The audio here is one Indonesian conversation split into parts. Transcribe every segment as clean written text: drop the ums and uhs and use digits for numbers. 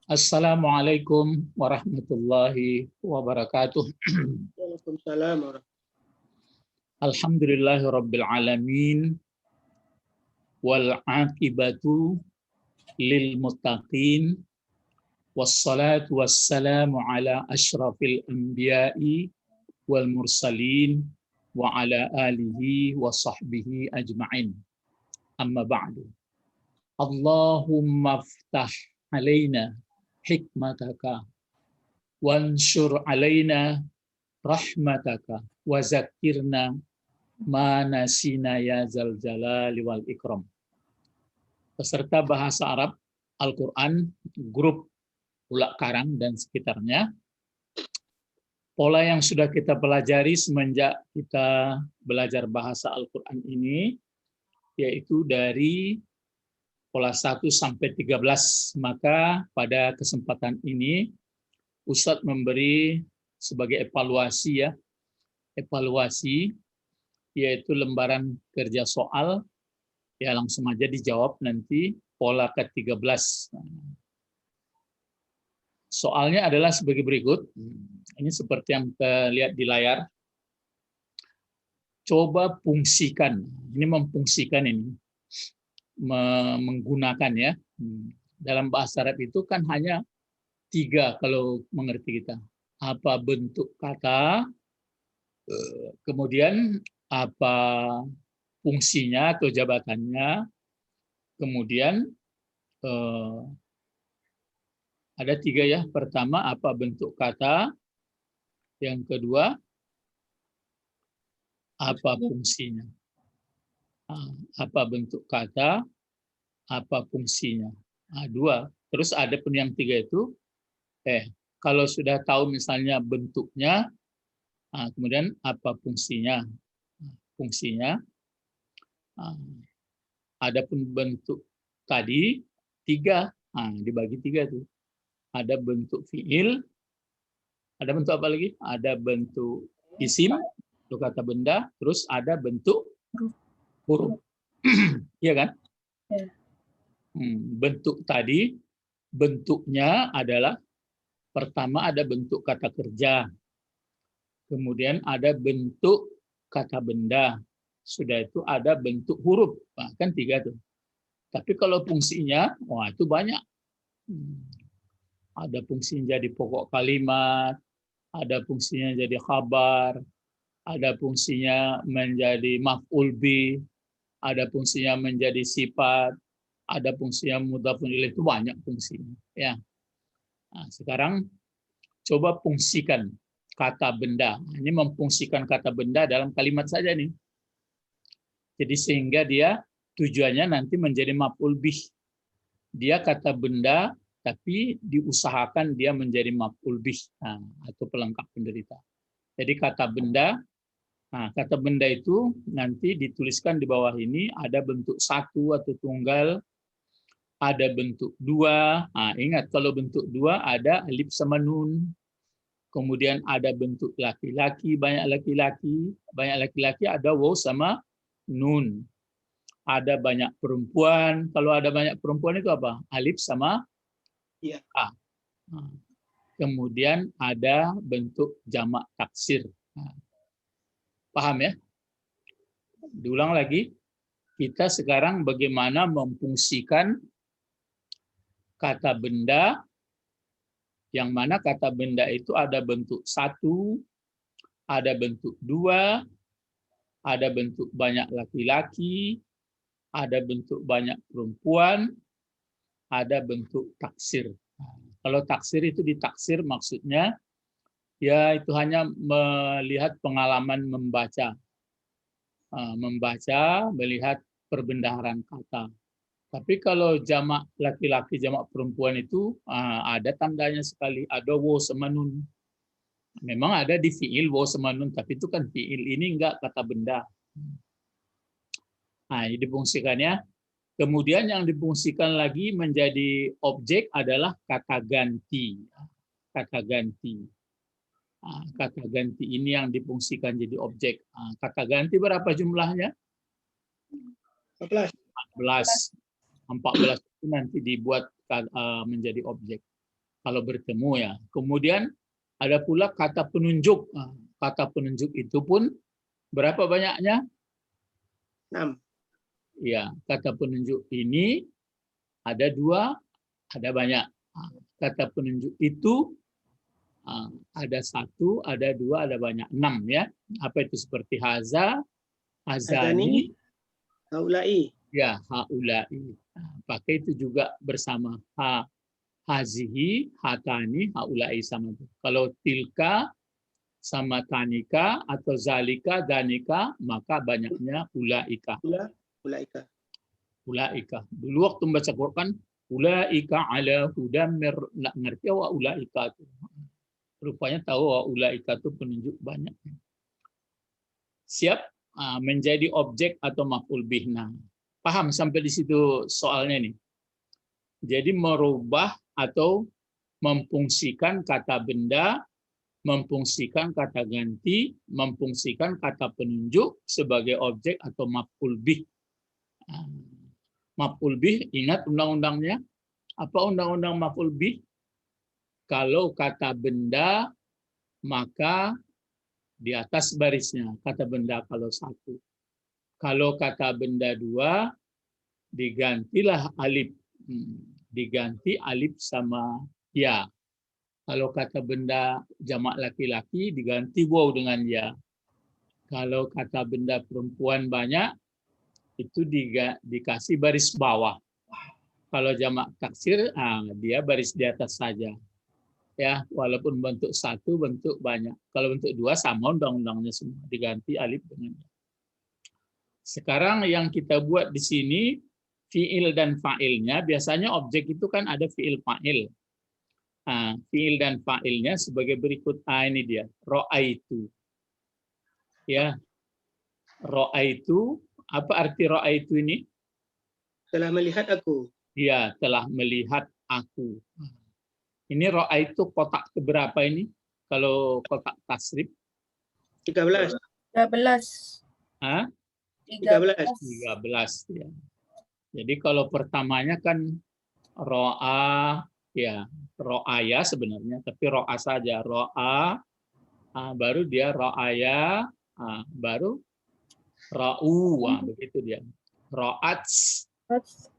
Assalamualaikum warahmatullahi wabarakatuh. Waalaikumsalam Alhamdulillahi rabbil alamin wal aqibatu lil muttaqin wassalatu wassalamu ala asyrafil anbiya'i wal mursalin wa ala alihi wa sahbihi ajma'in. Amma ba'du. Allahumma ftah alaina hikmataka wansur alaina rahmataka wa zakirna ma nasina ya zal jalali wal ikram. Peserta bahasa Arab Al-Quran grup Ulak Karang dan sekitarnya, pola yang sudah kita pelajari semenjak kita belajar bahasa Al-Quran ini yaitu dari pola 1 sampai 13. Maka pada kesempatan ini Ustadz memberi sebagai evaluasi yaitu lembaran kerja soal, ya langsung aja dijawab nanti pola ke-13. Soalnya adalah sebagai berikut. Ini seperti yang kita lihat di layar. Coba fungsikan, ini memfungsikan ini, menggunakan ya. Dalam bahasa Arab itu kan hanya 3 kalau mengerti kita. Apa bentuk kata, kemudian apa fungsinya atau jabatannya, kemudian ada 3 ya. Pertama, apa bentuk kata, yang kedua, apa fungsinya. Apa bentuk kata, apa fungsinya. 2. Terus ada pun yang 3 itu, kalau sudah tahu misalnya bentuknya, kemudian apa fungsinya. Fungsinya, ada pun bentuk tadi 3, dibagi 3 tuh. Ada bentuk fiil, ada bentuk apa lagi? Ada bentuk isim, itu kata benda, terus ada bentuk huruf. Iya kan? Ya. Bentuk tadi, bentuknya adalah pertama ada bentuk kata kerja, kemudian ada bentuk kata benda, sudah itu ada bentuk huruf, kan 3 tuh. Tapi kalau fungsinya, wah itu banyak. Ada fungsinya jadi pokok kalimat, ada fungsinya jadi khabar, ada fungsinya menjadi maf'ul bih, ada fungsinya menjadi sifat, ada fungsinya mudhafun ilaih, itu banyak fungsinya. Ya. Nah, sekarang coba fungsikan kata benda. Ini memfungsikan kata benda dalam kalimat saja nih. Jadi sehingga dia tujuannya nanti menjadi maf'ul bih. Dia kata benda, tapi diusahakan dia menjadi maf'ul bih, atau pelengkap penderita. Jadi kata benda, kata benda itu nanti dituliskan di bawah ini, ada bentuk 1 atau tunggal, ada bentuk 2. Ingat kalau bentuk 2 ada alif sama nun. Kemudian ada bentuk laki-laki, banyak laki-laki ada waw sama nun. Ada banyak perempuan, kalau ada banyak perempuan itu apa? Alif sama a. Kemudian ada bentuk jamak taksir. Paham ya? Diulang lagi. Kita sekarang bagaimana memfungsikan kata benda, yang mana kata benda itu ada bentuk 1, ada bentuk 2, ada bentuk banyak laki-laki, ada bentuk banyak perempuan, ada bentuk taksir. Kalau taksir itu ditaksir maksudnya ya itu hanya melihat pengalaman membaca, melihat perbendaharaan kata. Tapi kalau jamak laki-laki, jamak perempuan itu ada tandanya sekali, ada waw sama nun. Memang ada di fiil waw sama nun, tapi itu kan fiil, ini enggak kata benda. Ini difungsikannya. Kemudian yang difungsikan lagi menjadi objek adalah kata ganti. Kata ganti. Kata ganti ini yang difungsikan jadi objek. Kata ganti berapa jumlahnya? 14. 14 itu nanti dibuat menjadi objek. kalau bertemu ya. Kemudian ada pula kata penunjuk. Kata penunjuk itu pun berapa banyaknya? 6. Ya, kata penunjuk ini ada 2, ada banyak. Kata penunjuk itu ada 1, ada 2, ada banyak. 6 ya. Apa itu? Seperti haza, hazani, Hazani, haulai. ya haulai. Pakai itu juga bersama hazihi, hatani, haulai sama itu. Kalau tilka sama tanika atau zalika, danika, maka banyaknya ulaika. Ulaika. Ulaika. Dulu waktu membaca Quran, ulaika ala hudam nggak ngerti wa ulaika itu. Rupanya tahu wa ulaika itu penunjuk banyak. Siap menjadi objek atau maf'ul bih. Nah, paham sampai di situ soalnya nih. Jadi merubah atau memfungsikan kata benda, memfungsikan kata ganti, memfungsikan kata penunjuk sebagai objek atau maf'ul bih. Maf'ul bih, ingat undang-undangnya? Apa undang-undang maf'ul bih? Kalau kata benda, maka di atas barisnya. Kata benda kalau 1. Kalau kata benda 2, digantilah alif. Diganti alif sama ya. Kalau kata benda jamak laki-laki diganti waw dengan ya. Kalau kata benda perempuan banyak itu dikasih baris bawah. Kalau jamak taksir dia baris di atas saja. Ya, walaupun bentuk 1 bentuk banyak. Kalau bentuk 2 sama undang-undangnya semua diganti alif dengan ya. Sekarang yang kita buat di sini fiil dan fa'ilnya biasanya objek itu kan ada fiil fa'il. Fiil dan fa'ilnya sebagai berikut. Ini dia, ra'aitu. Ya. Ra'aitu, apa arti ra'aitu ini? Telah melihat aku. Ya, telah melihat aku. Ini ra'aitu kotak keberapa ini? Kalau kotak tasrif? 13. 13. 13 ya. Jadi kalau pertamanya kan ro'a ya, ro'aya sebenarnya, tapi ro'a saja, ro'a, baru dia ro'aya, baru ra'u, begitu dia. Ro'ats,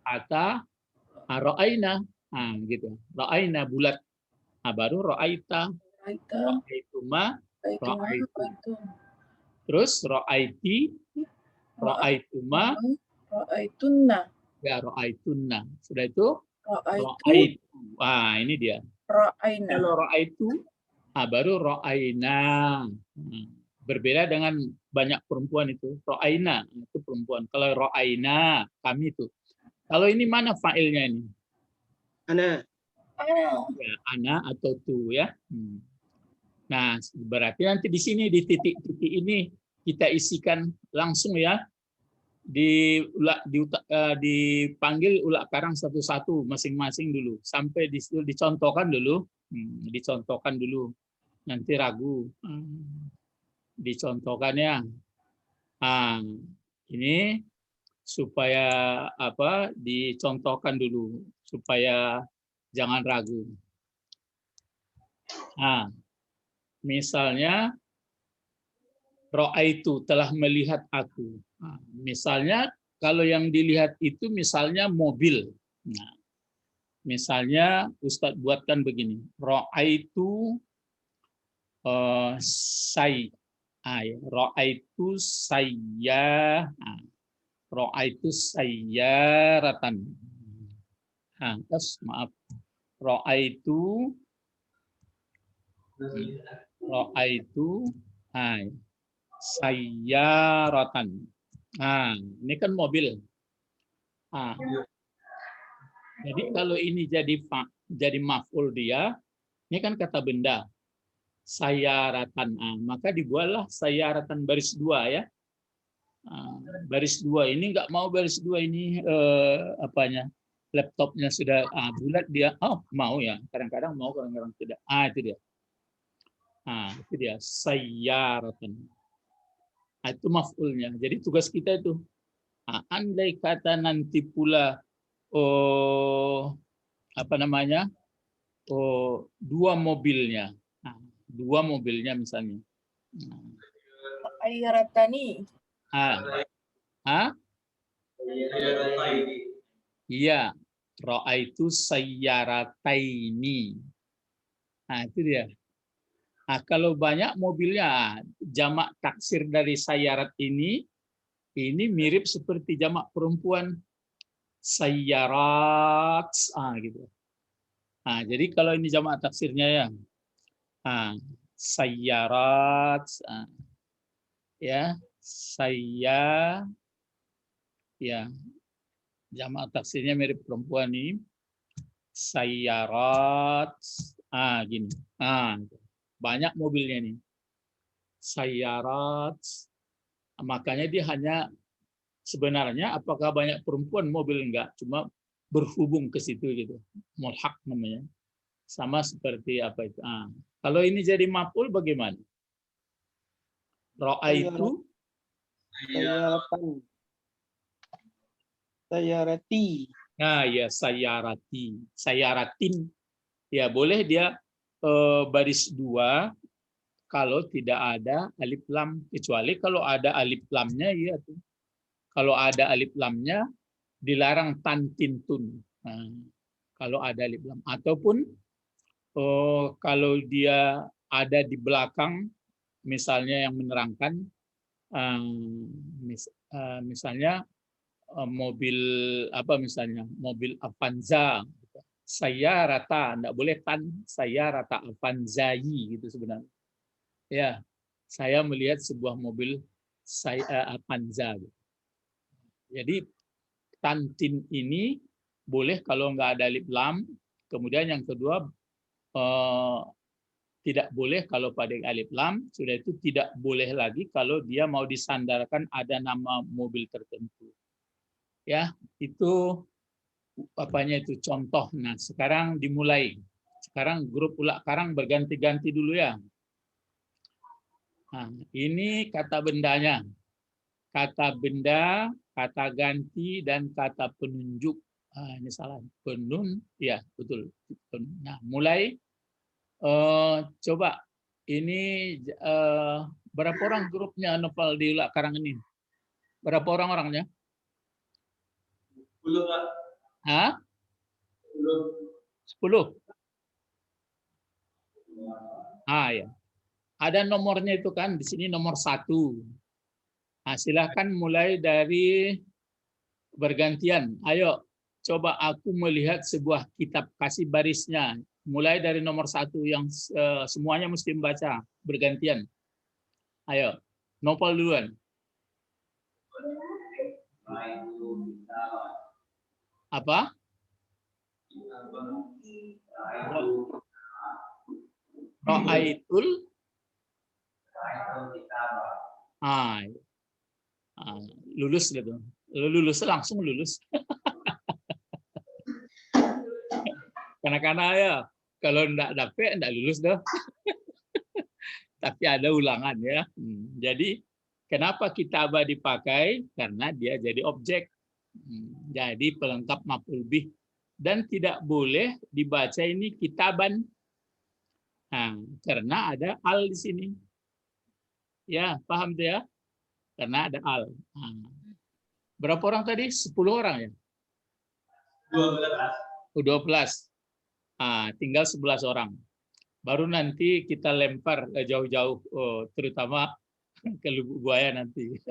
ata, ro'aina, gitu. Ro'aina bulat, baru ro'aita, ro'aituma, ro'aitu. Terus ro'aiti, ro'aituma, Ra'aitunna. ya ro'aitunna. Sudah itu Ra'aitu. Ini dia. Ra'aina. Kalau ro'aitu, baru ro'aina. Berbeda dengan banyak perempuan itu. Ro'aina itu perempuan. Kalau ro'aina kami itu. Kalau ini mana fa'ilnya ini? Ana. Ya, ana atau tu ya. Nah, berarti nanti di sini di titik-titik ini kita isikan langsung ya. Dipanggil ulak karang satu-satu masing-masing dulu sampai dicontohkan dulu, nanti ragu, dicontohkan ya. Ini supaya apa? Dicontohkan dulu supaya jangan ragu. Misalnya ro'aitu telah melihat aku. Misalnya kalau yang dilihat itu misalnya mobil. Nah, misalnya Ustadz buatkan begini. Ro'aitu ro'aitu saya. Ro'aitu sayyaratan. Terus maaf. Ro'aitu sayyaratan. Ini kan mobil. Jadi kalau ini jadi maf'ul dia, ini kan kata benda. Sayyaratan. Maka dibuatlah sayyaratan baris 2 ya. Baris 2 ini nggak mau baris 2 ini apanya? Laptopnya sudah bulat dia. Mau ya. Kadang-kadang mau, kadang-kadang tidak. Itu dia. Itu dia sayyaratan. Itu maf'ulnya. Jadi tugas kita itu andai kata nanti pula apa namanya? dua mobilnya. Nah, dua mobilnya misalnya. Sayyaratani. Iya, ra'aitu sayyarataini. Nah, itu dia. Nah, kalau banyak mobilnya, jamak taksir dari sayyarat ini mirip seperti jamak perempuan sayyarat, gitu. Nah, jadi kalau ini jamak taksirnya ya, sayyarat, ya, ya, jamak taksirnya mirip perempuan ini, sayyarat, gini, banyak mobilnya nih, sayyarat, makanya dia hanya sebenarnya apakah banyak perempuan mobil enggak, cuma berhubung ke situ gitu, mulhaq namanya, sama seperti apa itu. Kalau ini jadi maf'ul bagaimana? Ra'aitu Sayyaratan. Sayyarati. Nah, ya sayyarati, sayyaratin. Ya, boleh dia baris dua kalau tidak ada alif lam, kecuali kalau ada alif lamnya ya tuh. Kalau ada alif lamnya dilarang tantin tun. Nah, kalau ada alif lam ataupun kalau dia ada di belakang misalnya yang menerangkan misalnya mobil apa misalnya mobil Avanza, saya rata enggak boleh tan, saya rata Avanzai gitu sebenarnya ya, saya melihat sebuah mobil saya Avanza gitu. Jadi tantin ini boleh kalau nggak ada alif lam. Kemudian yang kedua tidak boleh kalau pada alif lam. Sudah itu tidak boleh lagi kalau dia mau disandarkan ada nama mobil tertentu. Ya, itu apanya itu contoh. Nah, sekarang dimulai. Sekarang grup Ulak Karang berganti-ganti dulu ya. Nah, ini kata bendanya. Kata benda, kata ganti, dan kata penunjuk. Ini salah. Penun, ya betul. Nah, mulai. Coba. Ini berapa orang grupnya Novel di Ulak Karang ini? Berapa orang orangnya? 10, Pak. 10. Ya. Ada nomornya itu kan di sini nomor 1. Silahkan mulai dari bergantian. Ayo, coba aku melihat sebuah kitab, kasih barisnya. Mulai dari nomor 1 yang semuanya mesti membaca bergantian. Ayo, Nopal duluan. Apa? Ra'aitul lulus gitu. Lulus langsung lulus. Karena ya kalau enggak dapet enggak lulus dah. Tapi ada ulangan ya. Jadi kenapa kitabah dipakai? Karena dia jadi objek. Jadi pelengkap maf'ul bih dan tidak boleh dibaca ini kitaban. Karena ada al di sini. Ya, paham tuh ya? Karena ada al. Berapa orang tadi? 10 orang ya? 12. Tinggal 11 orang. Baru nanti kita lempar jauh-jauh, terutama ke Lubuk Buaya nanti.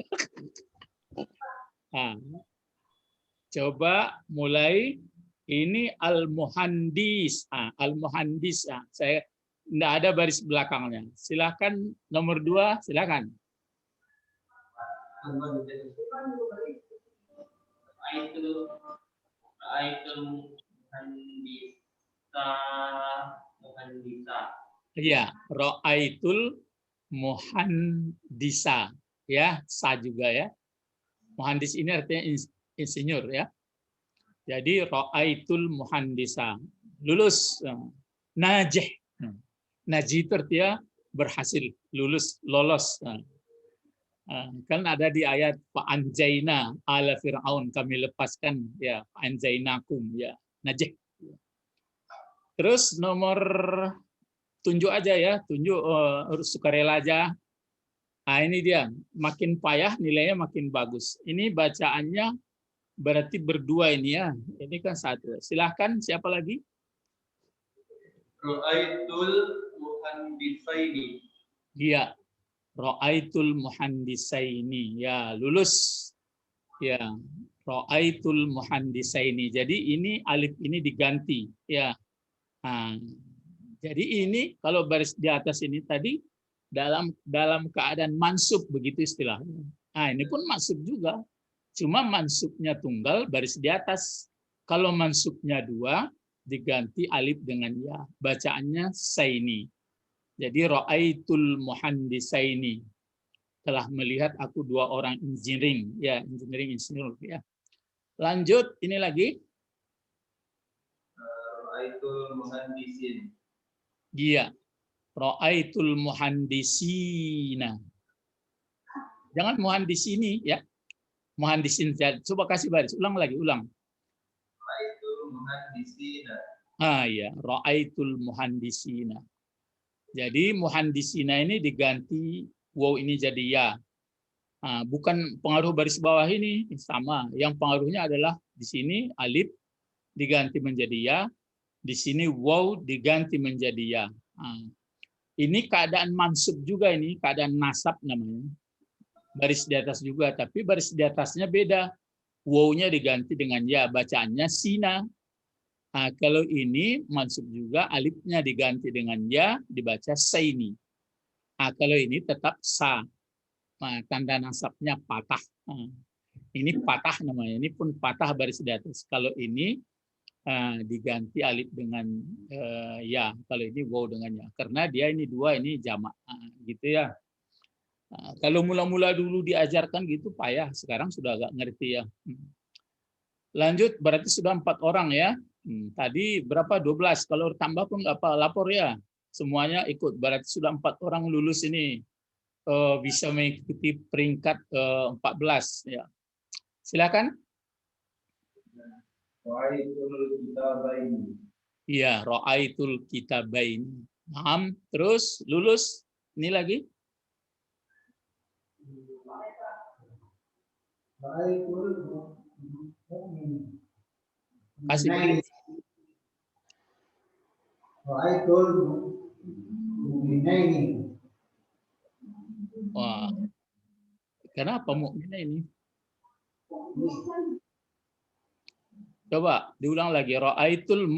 Coba mulai. Ini al-muhandis. Al-muhandis. Saya tidak ada baris belakangnya. Silakan nomor 2, silakan. Iya, ra'aitul muhandisa. Ya, sa juga ya. Muhandis ini artinya insinyur ya. Jadi ra'aitul muhandisa. Lulus. Najih. Najih itu artinya berhasil, lulus, lolos. Kan ada di ayat fa'anjaina ala fir'aun, kami lepaskan ya fa'anjainakum ya najih. Terus nomor tunjuk aja ya, tunjuk sukarela aja. Nah, ini dia, makin payah nilainya makin bagus. Ini bacaannya berarti berdua ini ya. Ini kan satu. Silahkan, siapa lagi? Ra'aitul muhandisaini. Iya, Ra'aitul muhandisaini. Ya, lulus. Ya, Ra'aitul muhandisaini. Jadi ini alif ini diganti. Ya. Nah, jadi ini kalau baris di atas ini tadi dalam keadaan mansub begitu istilahnya. Nah, ini pun mansub juga. Cuma mansubnya tunggal baris di atas. Kalau mansubnya dua diganti alif dengan ya. Bacaannya saini. Jadi ra'aitul muhandisaini. Telah melihat aku dua orang engineering, ya, engineering insinyur ya. Lanjut, ini lagi. Ra'aitul muhandisin. Iya. Ra'aitul muhandisina. Jangan muhandisini ya. Muhandisin. Coba kasih baris. Ulang lagi, ulang. Ra'aitul muhandisina. Ah ya, ra'aitul muhandisina. Jadi muhandisina ini diganti wow ini jadi ya. Nah, bukan pengaruh baris bawah ini sama. Yang pengaruhnya adalah di sini alif diganti menjadi ya. Di sini wow diganti menjadi ya. Nah, ini keadaan mansub juga ini, keadaan nasab namanya. Baris di atas juga, tapi baris di atasnya beda. Wow-nya diganti dengan ya, bacaannya sina. Nah, kalau ini mansub juga, alifnya diganti dengan ya, dibaca saini. Nah, kalau ini tetap sa. Nah, tanda nasabnya patah. Nah, ini patah namanya, ini pun patah baris di atas. Kalau ini diganti alif dengan ya, kalau ini wow dengan ya, karena dia ini dua ini jamak gitu ya. Nah, kalau mula-mula dulu diajarkan gitu payah, sekarang sudah agak ngerti ya. Lanjut, berarti sudah 4 orang ya. Tadi berapa? 12. Kalau tambah pun nggak apa, lapor ya. Semuanya ikut. Berarti sudah 4 orang lulus ini bisa mengikuti peringkat 14 ya. Silakan. Ra'aitul kitabaini. Iya, ra'aitul kitabaini. Paham? Terus lulus. Ini lagi. Ra'aitul mu'min. Kasih baris. Ra'aitul mu'minaini. Wah. Kenapa mukminah ini? Coba diulang lagi. Ra'aitul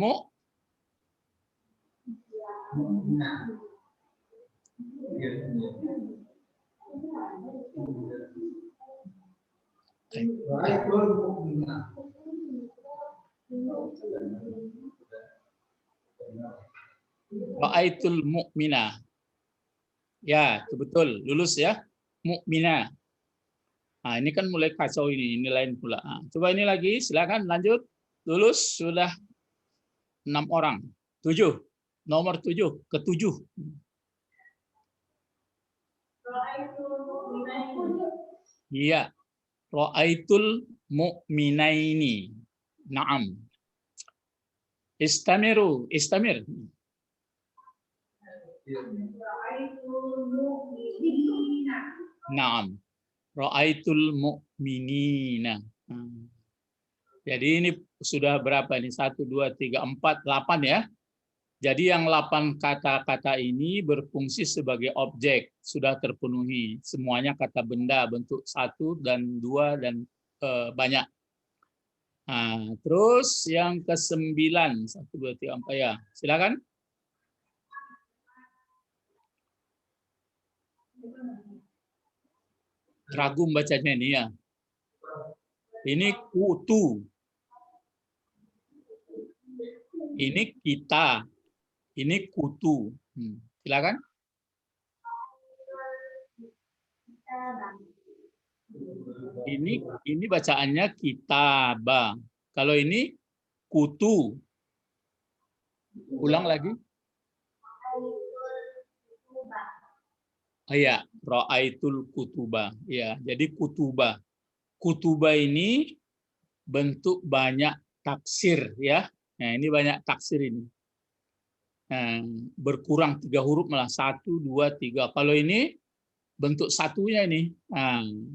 Ra'aitul mu'minah. Ra'aitul mu'minah. Ya, itu betul. Lulus ya. Mu'minah. Nah, ini kan mulai kacau ini lain pula. Nah, coba ini lagi, silakan lanjut. Lulus sudah 6 orang. 7. Nomor 7, ke-7. Iya. Ra'aitul mu'minaini. Naam. Istamiru, istamir. Naam. Ra'aitul mu'minina. Jadi ini sudah berapa ini? 1, 2, 3, 4, 8 ya. Jadi yang 8 kata-kata ini berfungsi sebagai objek. Sudah terpenuhi. Semuanya kata benda bentuk 1 dan 2 dan banyak. Nah, terus yang ke-9. 1, 2, 3, 4 ya. Silakan. Ragum bacanya ini ya. Ini kutu. Ini kita. Ini kutu. Silakan. Ini bacaannya kitaba. Kalau ini kutu. Ulang lagi. Iya, ra'aitul kutuba. Ya, jadi kutuba. Kutuba ini bentuk banyak taksir ya. Nah, ini banyak taksir ini. berkurang 3 huruf malah 1, 2, 3. Kalau ini bentuk satunya ini.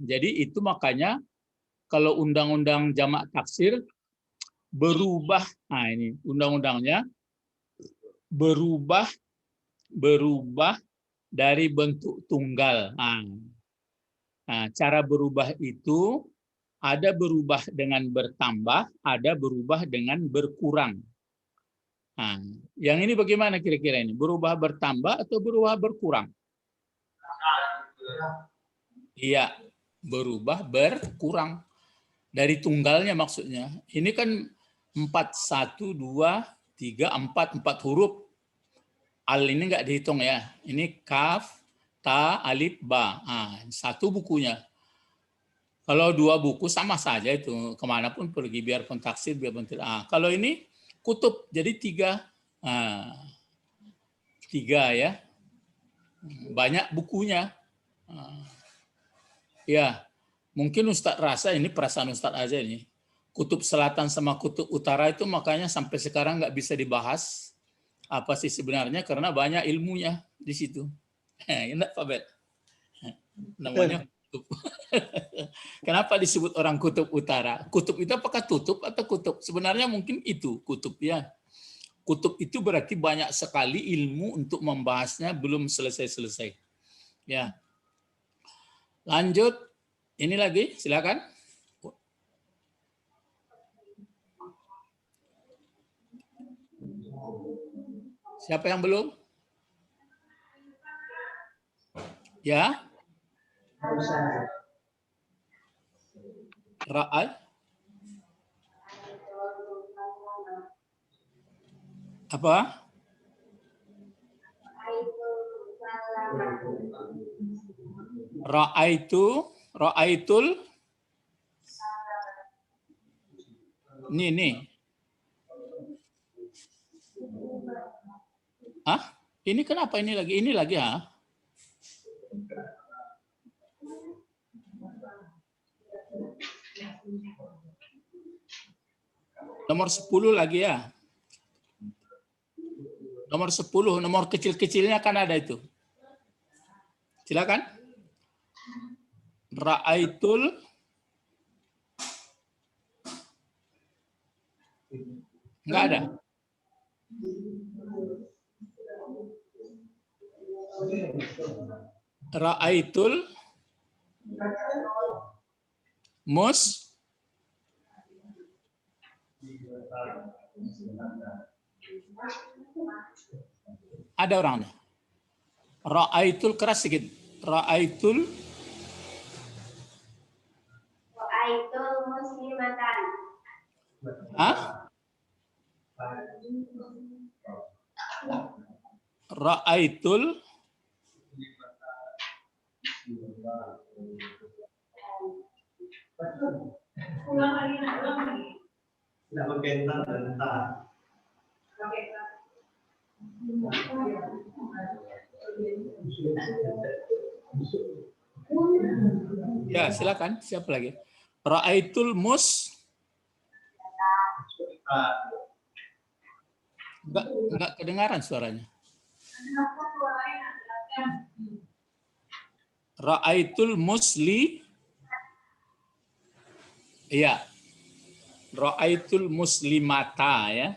Jadi itu makanya kalau undang-undang jamak taksir berubah. Ini undang-undangnya berubah dari bentuk tunggal. Cara berubah itu ada berubah dengan bertambah, ada berubah dengan berkurang. Yang ini bagaimana kira-kira ini? Berubah bertambah atau berubah berkurang? Iya, berubah berkurang. Dari tunggalnya maksudnya. Ini kan 4, 1, 2, 3, 4 huruf. Al ini nggak dihitung ya. Ini kaf, ta, alif, ba. Satu bukunya. Kalau 2 buku sama saja itu. Kemanapun pergi, biarpun taksir, biarpun tidak. Kalau ini kutub, jadi 3. 3 ya. Banyak bukunya. Ya, mungkin Ustadz rasa ini perasaan Ustadz aja ini. Kutub selatan sama kutub utara itu makanya sampai sekarang nggak bisa dibahas apa sih sebenarnya karena banyak ilmunya di situ. Enak Pak Bet. Namanya kutub. Kenapa disebut orang kutub utara? Kutub itu apakah tutup atau kutub? Sebenarnya mungkin itu kutub ya. Kutub itu berarti banyak sekali ilmu untuk membahasnya belum selesai-selesai. Ya. Lanjut, ini lagi, silakan. Siapa yang belum? Ya? Ra'ay? Apa? Ra'aitul nih. Ini kenapa ini lagi ya? Nomor 10 lagi ya. Nomor 10, nomor kecil-kecilnya kan ada itu. Silakan. Ra'aitul enggak ada. Ra'aitul ada orangnya. Ra'aitul keras sedikit. Ra'aitul muslimatan. Ra'aitul ulang lagi. Tidak pakai dan Ya, silakan. Siapa lagi? Ra'aitul enggak kedengaran suaranya. Ra'aitul musli. Iya. Ra'aitul muslimata ya.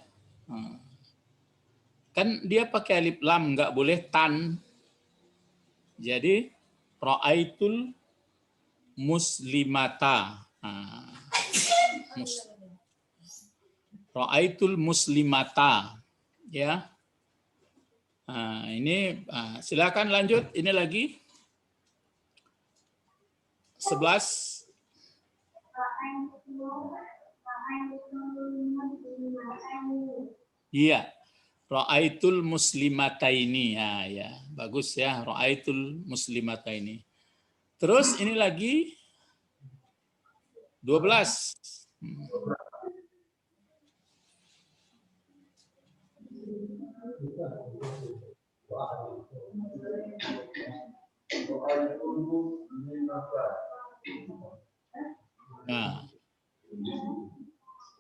Kan dia pakai alif lam, nggak boleh tan. Jadi ra'aitul muslimata. Ra'aitul muslimata ya. Ini silakan lanjut. Ini lagi 11. Iya. Ra'aitul muslimataini. Ya, bagus ya. Ra'aitul muslimataini. Terus ini lagi 12. Nah,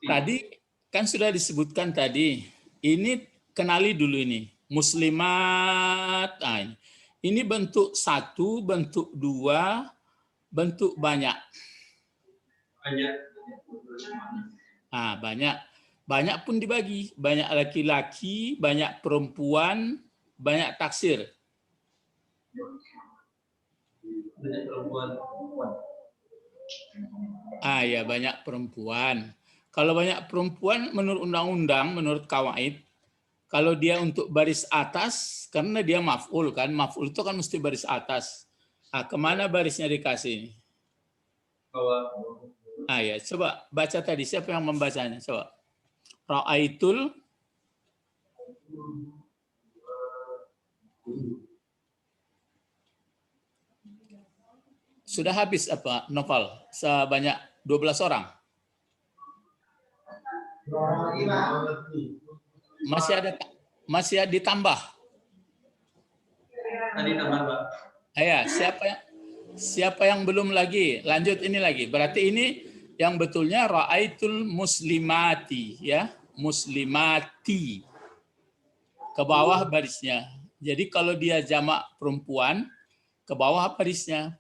tadi kan sudah disebutkan tadi. Ini kenali dulu ini. Muslimat. Nah, ini bentuk satu, bentuk dua, bentuk banyak. Ah, banyak. Banyak pun dibagi. Banyak laki-laki, banyak perempuan, banyak taksir. Ah ya, banyak perempuan. Kalau banyak perempuan menurut undang-undang, menurut kawaid, kalau dia untuk baris atas, karena dia maf'ul kan, maf'ul itu kan mesti baris atas. Ah, kemana barisnya dikasih? Ah ya, coba baca tadi, siapa yang membacanya? Coba. Ra'aitul sudah habis apa novel sebanyak 12 orang? Masih ada ditambah? Tadi tambah, Pak. Ya, siapa yang belum lagi? Lanjut ini lagi. Berarti ini yang betulnya ra'aitul muslimati ya, muslimati. Ke bawah barisnya. Jadi kalau dia jamak perempuan, ke bawah barisnya.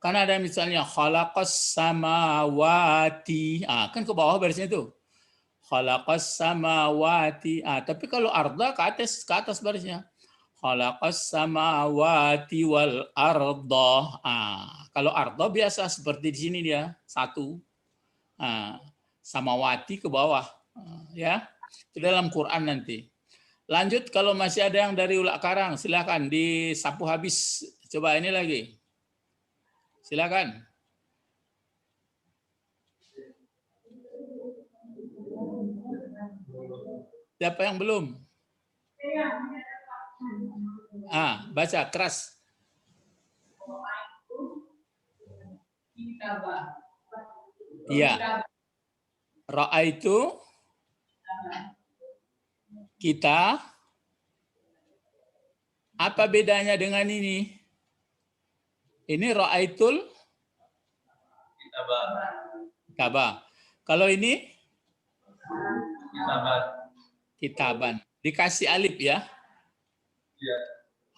Karena ada misalnya khalaqas samawati. Ah, kan ke bawah barisnya itu. Khalaqas samawati. Ah, tapi kalau arda ke atas barisnya. Khalaqas samawati wal arda. Ah, kalau arda biasa seperti di sini dia satu. Ah, samawati ke bawah. Ah, ya. Itu dalam Quran nanti. Lanjut kalau masih ada yang dari Ulak Karang, silakan disapu habis. Coba ini lagi. Silakan. Siapa yang belum? Ah, baca keras. Iya. Ra'aitu kita. Apa bedanya dengan ini? Ini ra'aitul kitabah. Kalau ini kitaban. Dikasih alif ya.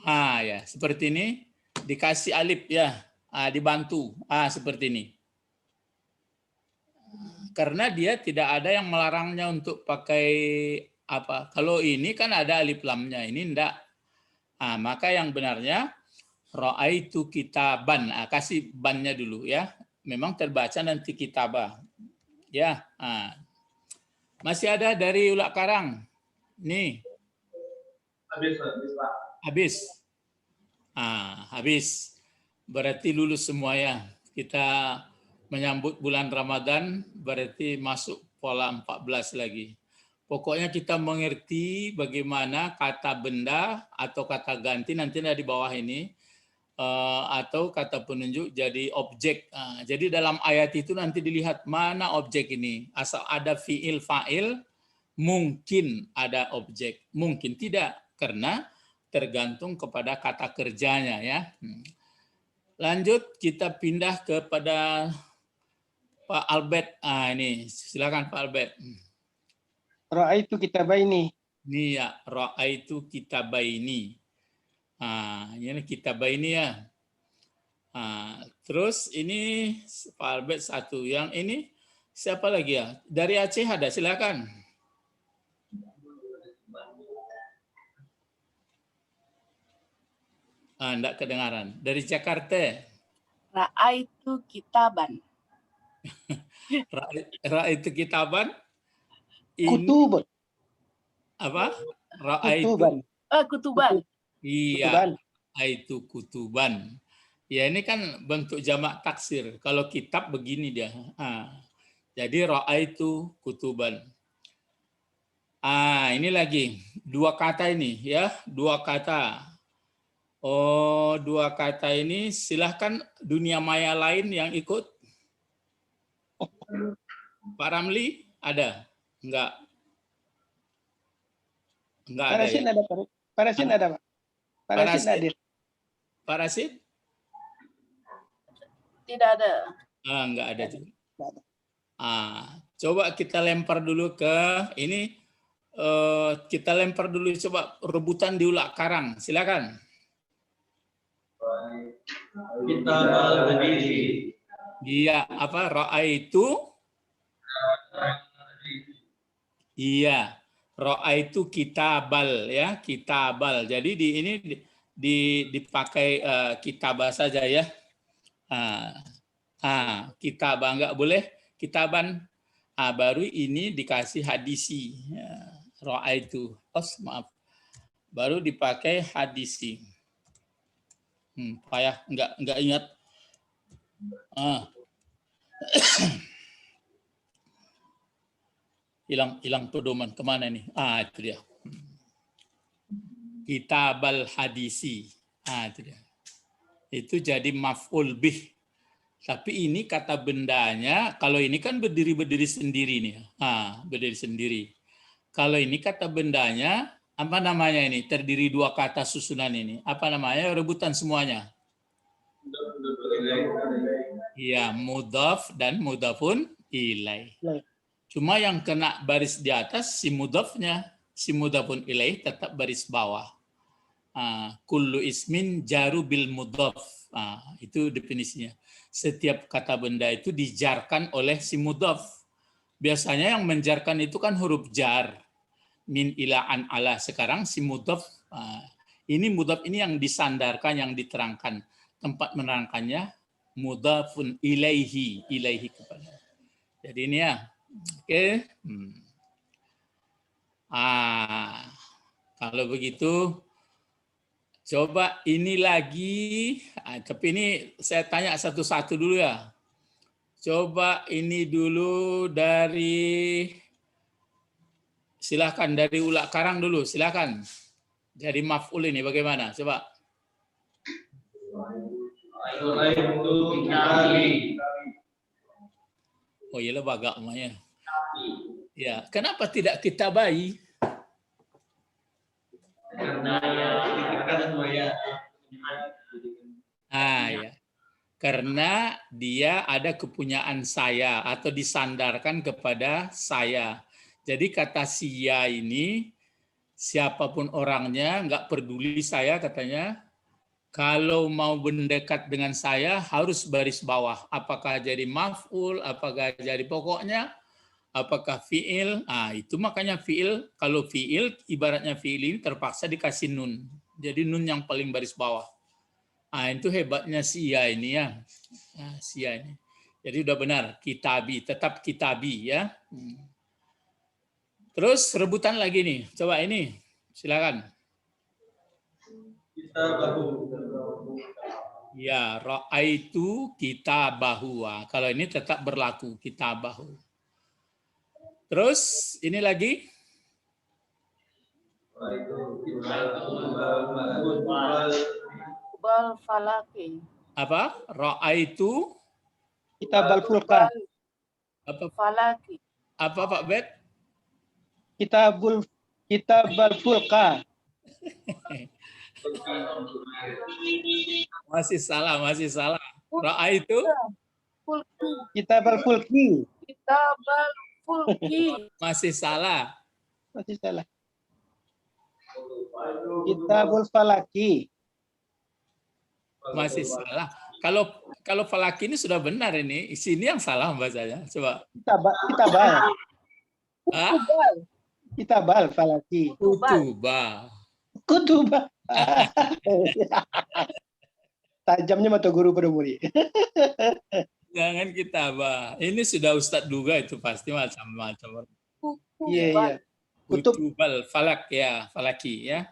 Ah ya, seperti ini dikasih alif ya. Ah, dibantu. Ah, seperti ini. Karena dia tidak ada yang melarangnya untuk pakai apa. Kalau ini kan ada alif lamnya, ini enggak. Ah, maka yang benarnya ra'aitu kitaban. Ah, kasih bannya dulu ya. Memang terbaca nanti kitabah. Ya. Ah. Masih ada dari Ulak Karang. Nih. Habis, Pak. Habis. Ah, habis. Berarti lulus semua ya. Kita menyambut bulan Ramadan berarti masuk pola 14 lagi. Pokoknya kita mengerti bagaimana kata benda atau kata ganti nanti ada di bawah ini atau kata penunjuk jadi objek. Jadi dalam ayat itu nanti dilihat mana objek ini. Asal ada fiil fa'il mungkin ada objek, mungkin tidak karena tergantung kepada kata kerjanya ya. Lanjut kita pindah kepada Pak Albert. Ah ini silakan Pak Albert. Ra'aitu kitabaini. Ini ya ra'aitu kitabaini. Ah ini kitabaini ya. Ah, terus ini Pak Albert satu. Yang ini siapa lagi ya? Dari Aceh ada, silakan. Ah, enggak kedengaran. Dari Jakarta. Ra'aitu kitaban. Ra'aitu kitaban. Ini Kutubun. apa? Ra'aitu. Kutuban. Kutuban. Iya. Ra'aitu kutuban. Ya ini kan bentuk jamak taksir. Kalau kitab begini dia. Jadi ra'aitu kutuban. Ini lagi dua kata ini ya, dua kata. Oh, dua kata ini silahkan dunia maya lain yang ikut. Pak Ramli ada? Enggak. Enggak ada ya. Parasin ada, Pak. Parasin ada, Pak. Parasin hadir. Pak Rasid? Tidak ada. Enggak ada juga. Coba kita lempar dulu ke ini Kita lempar dulu coba rebutan di ulak karang. Silakan. Kitabal hadisi. Iya, apa? Ra'aitu? Iya. Ra'aitu kitabal ya, kitabal. Jadi ini dipakai kitabah saja ya. Kitabah enggak boleh kitaban. Baru ini dikasih hadisi. Ra'aitu. Maaf. Baru dipakai hadisi. Payah enggak ingat. Hilang pedoman kemana nih? Itu dia. Kitabal hadisi. Itu dia. Itu jadi maf'ul bih. Tapi ini kata bendanya, kalau ini kan berdiri sendiri nih. Berdiri sendiri. Kalau ini kata bendanya, apa namanya ini? Terdiri dua kata susunan ini. Apa namanya? Rebutan semuanya. Iya, mudhaf dan mudhafun ilaih. Cuma yang kena baris di atas si mudhafnya, si mudhafun ilaih tetap baris bawah. Kullu ismin jaru bil mudhaf. Itu definisinya. Setiap kata benda itu dijarkan oleh si mudhaf. Biasanya yang menjarkan itu kan huruf jar. Min ila an ala. Sekarang si mudhaf, ini mudhaf ini yang disandarkan, yang diterangkan. Tempat menerangkannya mudhafun ilaihi kepada. Jadi ini ya. Oke. Kalau begitu coba ini lagi, tapi ini saya tanya satu-satu dulu ya. Coba ini dulu silahkan dari ulak karang dulu, silahkan. Dari maf'ul ini bagaimana? Coba. Oh iya bagak namanya. Ya, kenapa tidak kita bayi? Karena ya. Ya. Karena dia ada kepunyaan saya atau disandarkan kepada saya. Jadi kata sia ini siapapun orangnya nggak peduli saya katanya. Kalau mau mendekat dengan saya harus baris bawah. Apakah jadi maf'ul, apakah jadi pokoknya, apakah fi'il. Itu makanya fi'il, kalau fi'il ibaratnya fi'il ini terpaksa dikasih nun. Jadi nun yang paling baris bawah. Itu hebatnya sia ini ya. Sia ini. Jadi udah benar, kitabi, tetap kitabi ya. Terus rebutan lagi nih. Coba ini, silakan. Ya, ra'aitu kitabahu. Kalau ini tetap berlaku, kitabahu. Terus ini lagi. Bal falaki. Apa? Ra'aitu Kitabal fulka. apa Falaki. apa Pak Bet? Kitabal fulka. Masih salah. Ra'aitu Fulki. Kitabal fulki. Kitabal fulki. masih salah. Masih salah. Kitabul falaki. Masih salah. Kalau falaki ini sudah benar ini. Sini yang salah bahasanya. Coba. Kitabal. Kutubal. Kitabal falaki. Kutubah. Tajamnya mata guru pada murid. Jangan kitabah. Ini sudah Ustadz duga itu pasti macam-macam. Iya. Kutubal falak ya, falaki ya.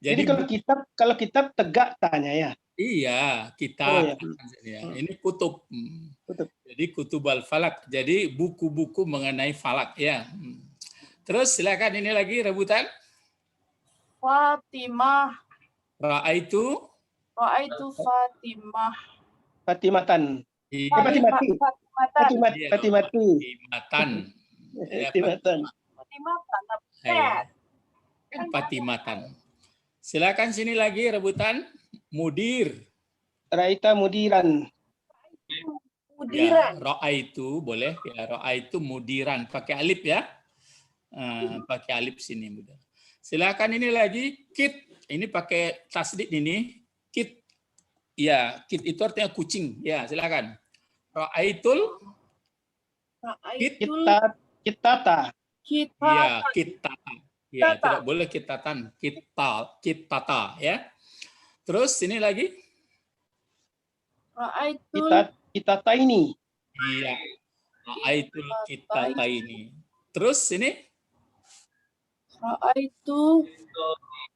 Jadi kalau kitab tegak tanya ya. Iya, kitab. Ini kutub. Jadi kutubal falak. Jadi buku-buku mengenai falak ya. Terus silakan ini lagi rebutan. Fatimah. Ra'aitu Fatimah. Fatimatan. Fatimatan. Fatimatan. Silakan sini lagi rebutan. Mudir. Raita mudiran. Ya, ra'aitu boleh ya, ra'aitu mudiran pakai alif ya. pakai alif sini mudah. Silakan ini lagi kit. Ini pakai tasdid ini kit. Ya, kit itu artinya kucing. Ya, silakan. Ra'aitul Ra'aitul Kitata. kita. ya kitata. Ya, Kitata. tidak boleh kitatan. Kitata ya. Terus ini lagi. Ra'aitul Kitata ini. Iya. Ra'aitul kitata ini. Terus ini. Ra'aitu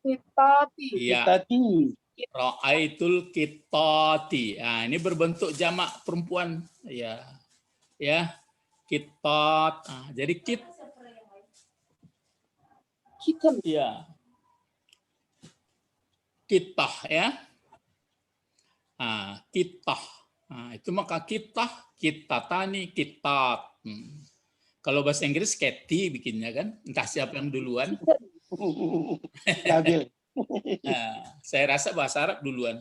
kitati. Iya. Kitati. Ra'aitul kitati. Nah, ini berbentuk jamak perempuan. Ya. Ya. Kitat. Nah, jadi kit. Kitten. Ya. Kitah ya. Nah, kitah. Nah, itu maka kitah, kitatani, kitat. Kalau bahasa Inggris Cathy bikinnya kan. Entah siapa yang duluan. Nabil. Nah, saya rasa bahasa Arab duluan.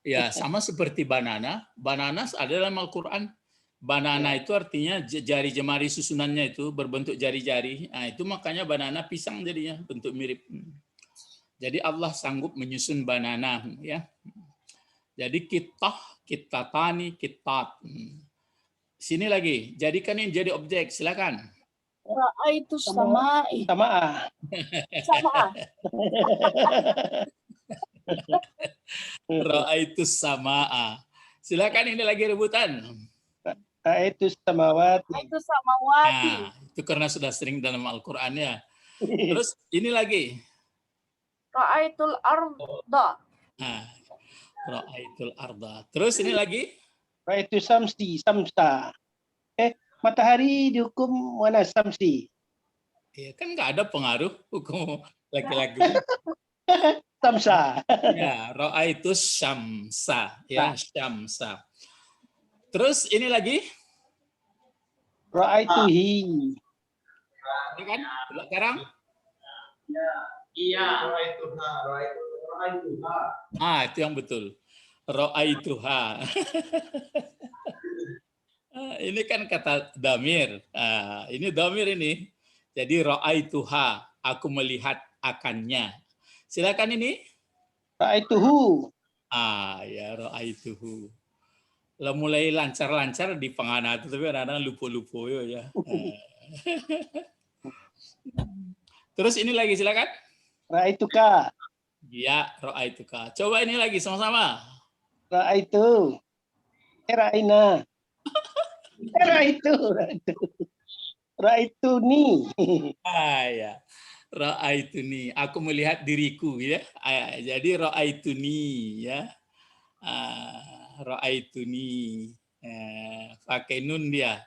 Ya, sama seperti banana. Bananas ada dalam Al-Quran. Banana itu artinya jari jemari susunannya itu berbentuk jari-jari. Nah, itu makanya banana pisang jadinya, bentuk mirip. Jadi Allah sanggup menyusun banana. Ya. Jadi kitah, kitatani, kitat. Sini lagi, jadikan ini jadi objek. Silakan. Ra'aitu samai. Sama. Sama. Ra'aitu samaa. Silakan ini lagi rebutan. Itu samawati. Ra'aitu samawati. Nah, itu karena sudah sering dalam Al-Qur'an ya. Terus ini lagi. Ra'aitul arda. Nah, ra'aitul arda. Terus ini lagi. Itu samsa. Matahari dihukum mana samsi? Ya, kan nggak ada pengaruh hukum laki-laki. Samsa. Ya, ra'aitu syamsa. Ya, syamsa. Terus ini lagi. Ra'aituhi. Ini kan? Sekarang. Iya. Ah, itu yang betul. Ra'aituha. Ini kan kata damir. Ini damir ini. Jadi ra'aituha, aku melihat akannya. Silakan ini. Ra'aituhu. Ya ra'aituhu. Lah mulai lancar-lancar di pengana itu, tapi kadang-kadang lupa-lupa ya. Terus ini lagi silakan. Ra'aituka. Ya, ra'aituka. Coba ini lagi sama-sama. Ra'aitu. Ra'aina. Ra'aitu. Ra'aituni. Ya. Ra'aituni. Aku melihat diriku ya. Jadi ra'aituni ya. Ra'aituni. Pakai nun dia.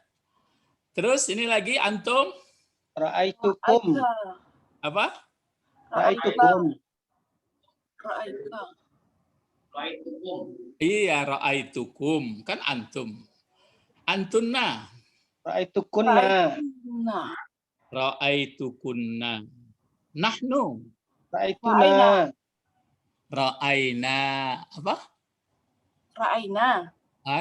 Terus ini lagi antum. Ra'aitukum. Apa? Ra'aitukum. Ra'aika. Iya, ra'aitukum. Kan antum. Antunna. Ra'aitukunna. Nah. Ra'aitukunna. Nahnu. Ra'aituna. Ra'aina. Apa? Ra'aina.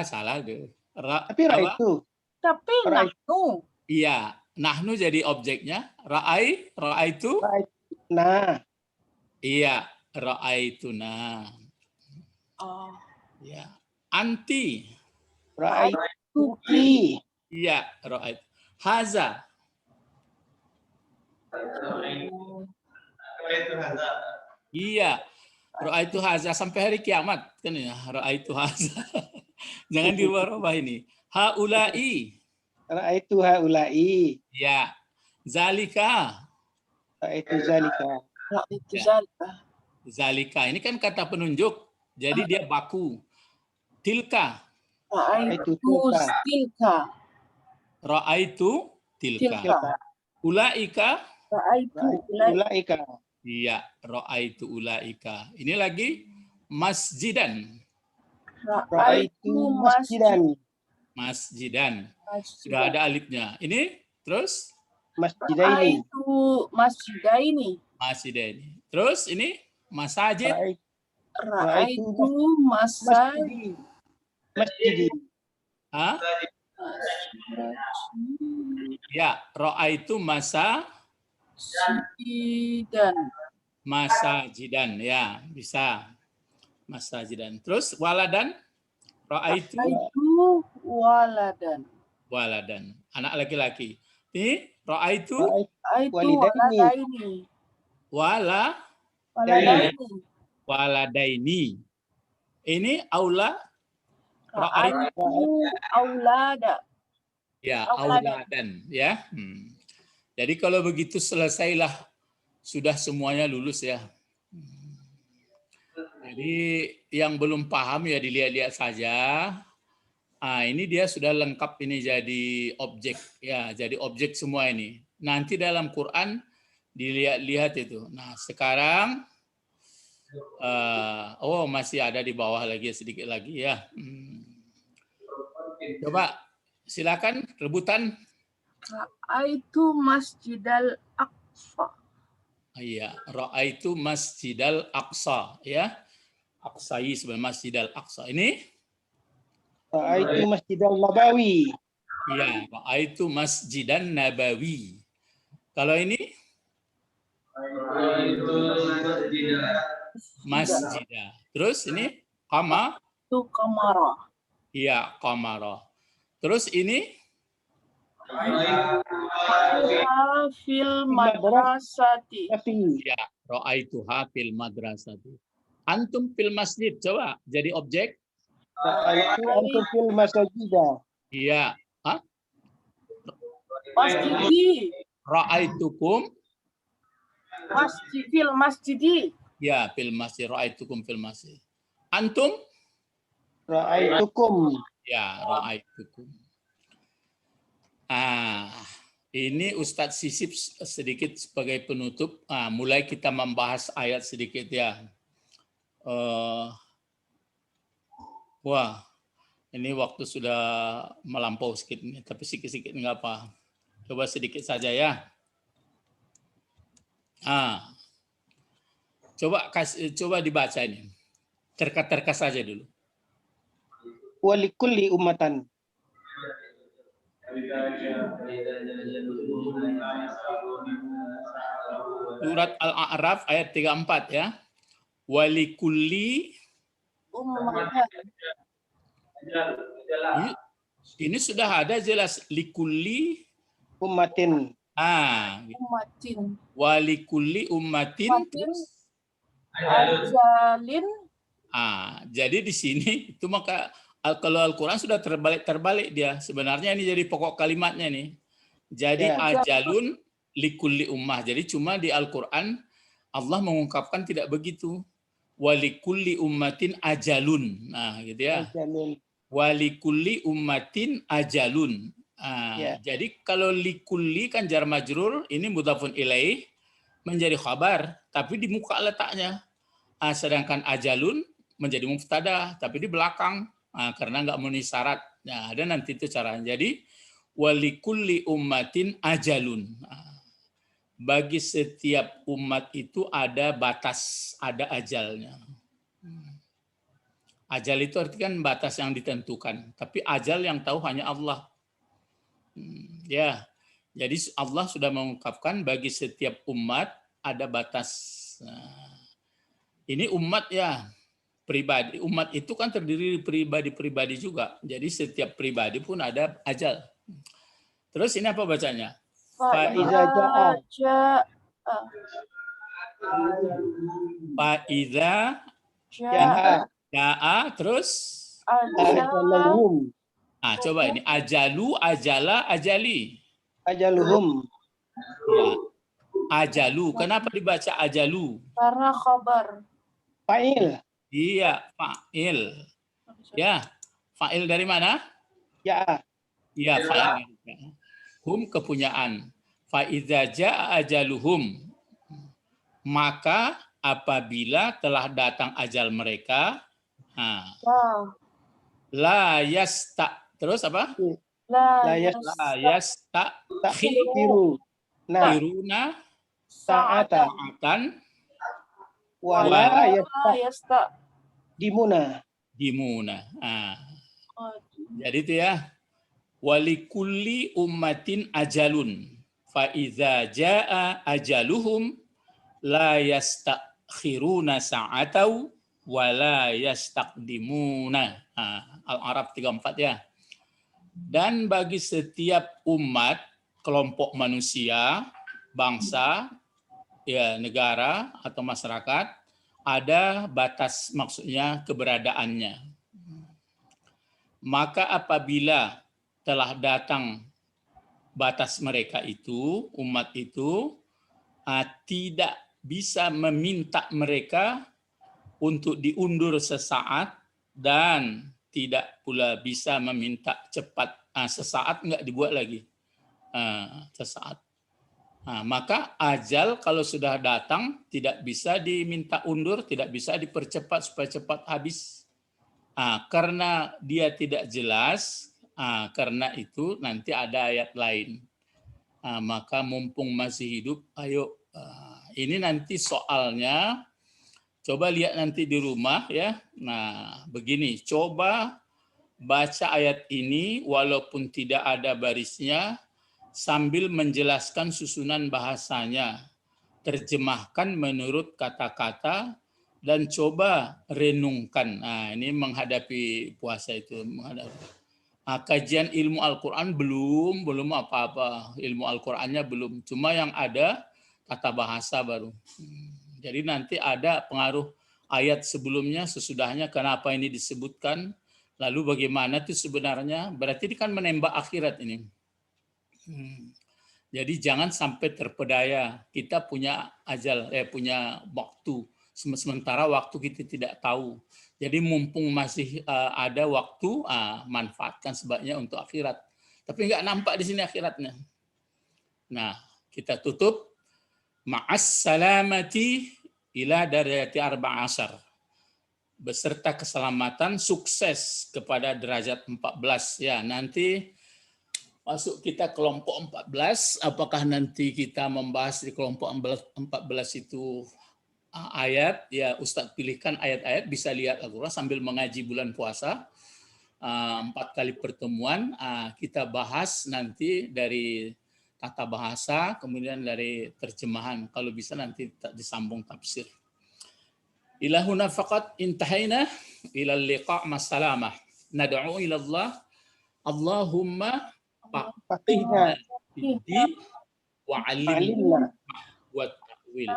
Salah deh. Tapi ra'aitu. Tapi nahnu. Iya. Nahnu jadi objeknya. Ra'aitu. Nah. Iya. Ra'aituna. Oh. Ya. Anti. Ra'aituki. Iya. Ra'ait. Haza. Iya. Ra'aitu haza sampai hari kiamat kan ya. Ra'aitu haza. Jangan dirubah-rubah ini. Haula'i. Ra'aitu haula'i. Ya. Zalika. Ra'aitu zalika. Ra'aitu Ya. zalika. Zalika ini kan kata penunjuk. Jadi dia baku. Tilka. Ra'aitu tilka. tilka. Ra'aitu tilka. Tilka. Ulaika. Ra'aitu Ulaika. Iya, ra'aitu ulaika. Ini lagi masjidan. Ra'aitu masjidan. Masjidan. Sudah ada alifnya. Ini terus Masjidaini. Ra'aitu masjidaini. masjidain. Terus ini masajid. Ra'aitu masjid. Masjidi. Ya, ra'aitu Masjidan. Masajidan, ya bisa. Masajidan. Terus waladan, ra'aitu Ra'aitu waladan. waladan, anak laki-laki. Ini ra'aitu Ra'aitu Walidaini. waladaini. Waladaini. waladaini. Ini aula Ra'aitu aulada. ya Auladan. auladan ya. Jadi kalau begitu selesailah sudah semuanya lulus ya. Jadi yang belum paham ya dilihat-lihat saja. Ini dia sudah lengkap ini jadi objek ya, jadi objek semua ini. Nanti dalam Quran dilihat-lihat itu. Nah, sekarang masih ada di bawah lagi sedikit lagi ya. Coba silakan rebutan. Ra'aitu masjidal aqsa. Iya, ra'aitu Masjidal Aqsa ya. Aqsai sebenarnya Masjidal Aqsa. Ini Ra'aitu Masjidal Nabawi. iya, ra'aitu Masjidan Nabawi. Kalau ini masjidah. Terus ini qama, Itu kamara. iya qamara. Terus ini Fil madrasati. Tapi ya ra'aituha fil madrasati. Antum fil masjid, coba jadi objek. ra'aitu antum fil masajidah. Iya, Masjidi. ra'aitukum Fil masjidi. ya fil masjid, ra'aitukum fil masjid. Antum Ra'aitukum. ya ra'aitukum. Ini Ustadz sisip sedikit sebagai penutup. Mulai kita membahas ayat sedikit ya. Wah, ini waktu sudah melampau sedikit ini, tapi sedikit nggak apa. Coba sedikit saja ya. Coba dibaca ini. Terka-terka saja dulu. Walikulli ummatan. Surat Al-A'raf ayat 34 ya. Walikulli Ummatan. ini sudah ada jelas likulli Ummatin. Ummatin. walikulli ummatin. Ajalin. Jadi di sini itu maka kalau Al-Quran sudah terbalik dia. Sebenarnya ini jadi pokok kalimatnya nih. Jadi ajalun likulli ummah. Jadi cuma di Al-Quran Allah mengungkapkan tidak begitu. Walikulli ummatin ajalun. Nah, gitu ya. Ajalun. Walikulli ummatin ajalun. Jadi kalau likulli kan jar majrur, ini mudhafun ilaih menjadi khabar, tapi di muka letaknya. Sedangkan ajalun menjadi mubtada, tapi di belakang. Karena nggak memenuhi syarat. Nah, ada nanti itu caranya. Jadi walikulli ummatin ajalun. Bagi setiap umat itu ada batas, ada ajalnya. Ajal itu artinya kan batas yang ditentukan, tapi ajal yang tahu hanya Allah. Ya, jadi Allah sudah mengungkapkan bagi setiap umat ada batas. Ini umat ya, pribadi. Umat itu kan terdiri dari pribadi-pribadi juga. Jadi setiap pribadi pun ada ajal. Terus ini apa bacanya? Fa'iza ja'a. Fa'iza ja'a terus Ajaluhum. coba ini ajalu, ajala, ajali. Ajaluhum. Ya. Ajalu. Kenapa dibaca ajalu? Karena khabar. Fa'il. Iya, fa'il. Ya, fa'il dari mana? Ya. Iya, fa'il. Hum kepunyaan. Fa'iza ja'a ajaluhum. Maka apabila telah datang ajal mereka, la yasta. Terus apa? La La yasta. yastakhiruna. Iruna Sa'ata. sa'atan Wala yasta. dimuna. dimuna. Jadi itu ya. Walikulli ummatin ajalun. fa idza jaa ajaluhum la yastakhiruna sa'atau wa la yastaqdimuna. Al-Arab 34 ya. Dan bagi setiap umat, kelompok manusia, bangsa, ya negara atau masyarakat, ada batas, maksudnya keberadaannya. Maka apabila telah datang batas mereka itu, umat itu, tidak bisa meminta mereka untuk diundur sesaat dan tidak pula bisa meminta cepat. Sesaat enggak dibuat lagi. Sesaat. Maka ajal kalau sudah datang tidak bisa diminta undur, tidak bisa dipercepat supaya cepat habis. Karena dia tidak jelas, karena itu nanti ada ayat lain. Maka mumpung masih hidup, ayo. Ini nanti soalnya, coba lihat nanti di rumah ya. Nah, begini, coba baca ayat ini walaupun tidak ada barisnya, sambil menjelaskan susunan bahasanya, terjemahkan menurut kata-kata, dan coba renungkan. Nah, ini menghadapi puasa itu. Kajian ilmu Al-Quran belum apa-apa. Ilmu Al-Qurannya belum. Cuma yang ada kata bahasa baru. Jadi nanti ada pengaruh ayat sebelumnya, sesudahnya, kenapa ini disebutkan, lalu bagaimana itu sebenarnya. Berarti ini kan menembak akhirat ini. Jadi jangan sampai terpedaya. Kita punya ajal, punya waktu. Sementara waktu kita tidak tahu. Jadi mumpung masih ada waktu, manfaatkan sebaiknya untuk akhirat. Tapi nggak nampak di sini akhiratnya. Nah, kita tutup. Ma'as salamati ila darajati 14. Beserta keselamatan, sukses kepada derajat 14. Ya, nanti masuk kita kelompok 14, apakah nanti kita membahas di kelompok 14 itu ayat, ya Ustadz pilihkan ayat-ayat, bisa lihat Al-Quran sambil mengaji bulan puasa, 4 kali pertemuan, kita bahas nanti dari tata bahasa, kemudian dari terjemahan, kalau bisa nanti disambung tafsir. Ilahuna faqat intahaina ilal liqa' masalamah. Nad'u ila Allah, Allahumma faqihna fid-din wa 'allimna wa ta'wil.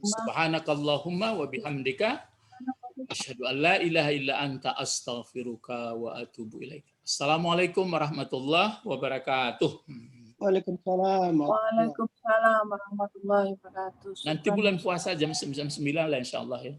Subhanakallahumma wa bihamdika asyhadu an la ilaha illa anta astaghfiruka wa atubu ilaik. Assalamualaikum warahmatullahi wabarakatuh. Waalaikumsalam. Waalaikumsalam warahmatullahi wabarakatuh. Nanti bulan puasa jam 9 lah insyaallah ya.